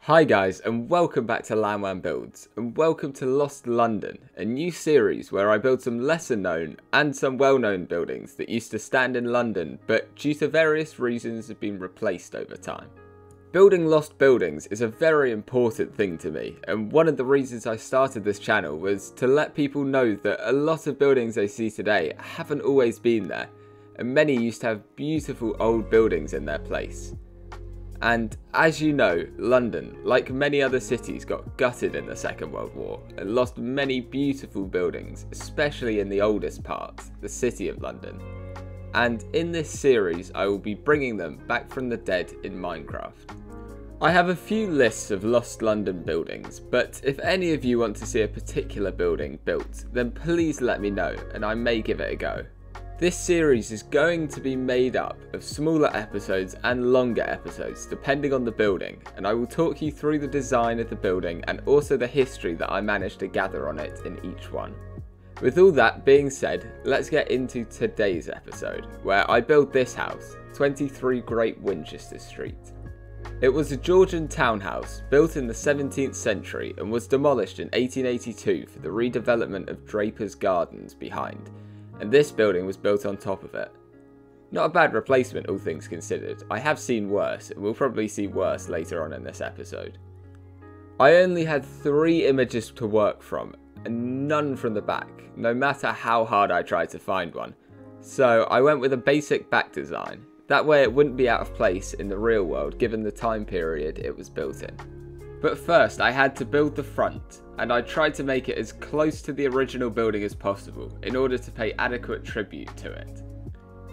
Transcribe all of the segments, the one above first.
Hi guys, and welcome back to Landwan Builds, and welcome to Lost London, a new series where I build some lesser known and some well known buildings that used to stand in London but due to various reasons have been replaced over time. Building lost buildings is a very important thing to me, and one of the reasons I started this channel was to let people know that a lot of buildings they see today haven't always been there, and many used to have beautiful old buildings in their place. And as you know, London, like many other cities, got gutted in the Second World War and lost many beautiful buildings, especially in the oldest part, the City of London. And in this series I will be bringing them back from the dead in Minecraft. I have a few lists of lost London buildings, but if any of you want to see a particular building built, then please let me know and I may give it a go. This series is going to be made up of smaller episodes and longer episodes depending on the building, and I will talk you through the design of the building and also the history that I managed to gather on it in each one. With all that being said, let's get into today's episode, where I build this house, 23 Great Winchester Street. It was a Georgian townhouse built in the 17th century and was demolished in 1882 for the redevelopment of Draper's Gardens behind, and this building was built on top of it. Not a bad replacement all things considered. I have seen worse, and we'll probably see worse later on in this episode. I only had 3 images to work from, and none from the back, no matter how hard I tried to find one. So I went with a basic back design, that way it wouldn't be out of place in the real world given the time period it was built in. But first I had to build the front, and I tried to make it as close to the original building as possible in order to pay adequate tribute to it.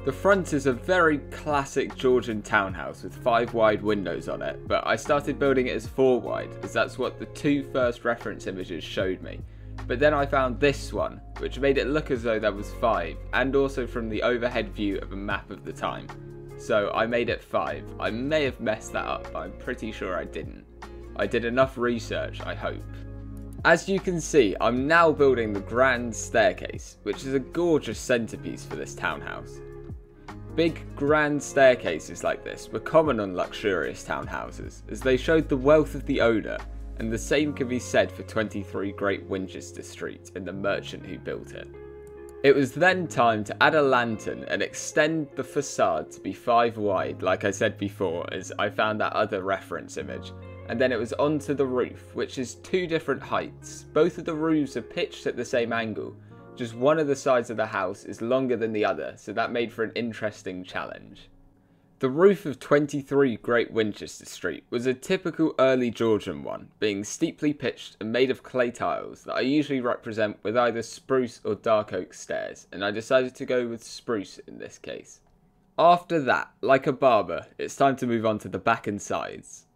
The front is a very classic Georgian townhouse with 5 wide windows on it, but I started building it as 4 wide as that's what the 2 first reference images showed me. But then I found this one, which made it look as though there was 5, and also from the overhead view of a map of the time. So I made it 5. I may have messed that up, but I'm pretty sure I didn't. I did enough research, I hope. As you can see, I'm now building the grand staircase, which is a gorgeous centerpiece for this townhouse. Big grand staircases like this were common on luxurious townhouses, as they showed the wealth of the owner, and the same can be said for 23 Great Winchester Street and the merchant who built it. It was then time to add a lantern and extend the facade to be 5 wide, like I said before, as I found that other reference image. And then it was onto the roof, which is 2 different heights. Both of the roofs are pitched at the same angle, just one of the sides of the house is longer than the other, so that made for an interesting challenge. The roof of 23 Great Winchester Street was a typical early Georgian one, being steeply pitched and made of clay tiles that I usually represent with either spruce or dark oak stairs, and I decided to go with spruce in this case. After that, like a barber, it's time to move on to the back and sides.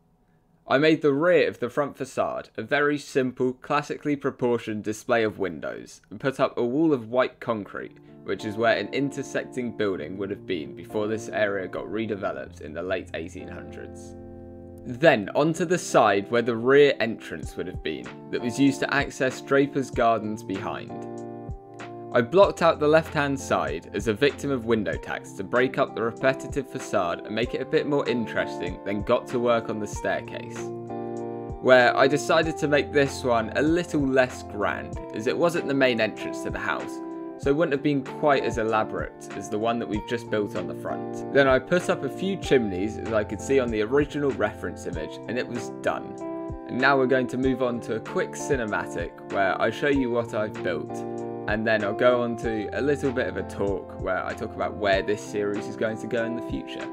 I made the rear of the front facade a very simple, classically proportioned display of windows, and put up a wall of white concrete, which is where an intersecting building would have been before this area got redeveloped in the late 1800s. Then onto the side where the rear entrance would have been, that was used to access Draper's Gardens behind. I blocked out the left hand side as a victim of window tax to break up the repetitive facade and make it a bit more interesting, then got to work on the staircase, where I decided to make this one a little less grand, as it wasn't the main entrance to the house, so it wouldn't have been quite as elaborate as the one that we've just built on the front. Then I put up a few chimneys as I could see on the original reference image, and it was done. And now we're going to move on to a quick cinematic where I show you what I've built, and then I'll go on to a little bit of a talk where I talk about where this series is going to go in the future.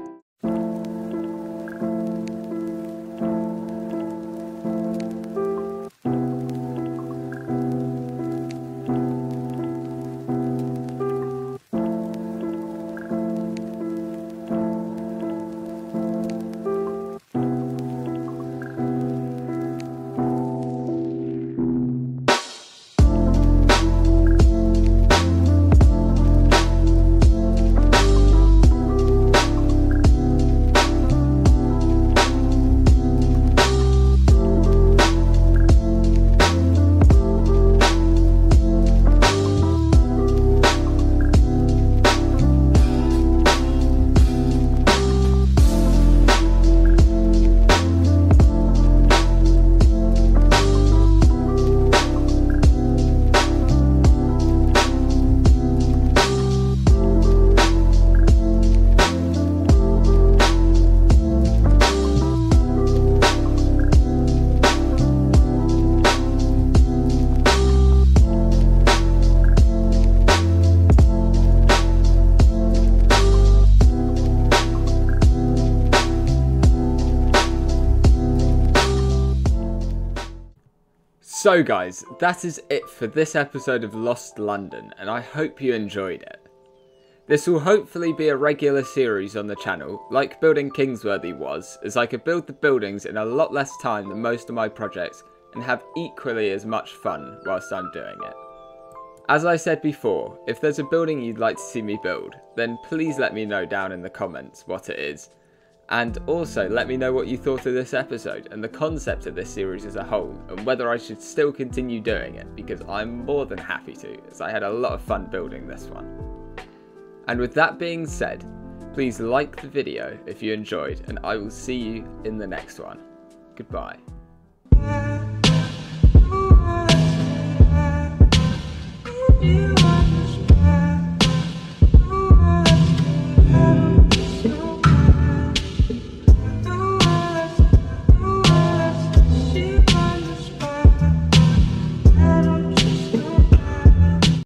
So guys, that is it for this episode of Lost London, and I hope you enjoyed it. This will hopefully be a regular series on the channel, like building Kingsworthy was, as I could build the buildings in a lot less time than most of my projects and have equally as much fun whilst I'm doing it. As I said before, if there's a building you'd like to see me build, then please let me know down in the comments what it is. And also let me know what you thought of this episode and the concept of this series as a whole, and whether I should still continue doing it, because I'm more than happy to, as I had a lot of fun building this one. And with that being said, please like the video if you enjoyed, and I will see you in the next one. Goodbye.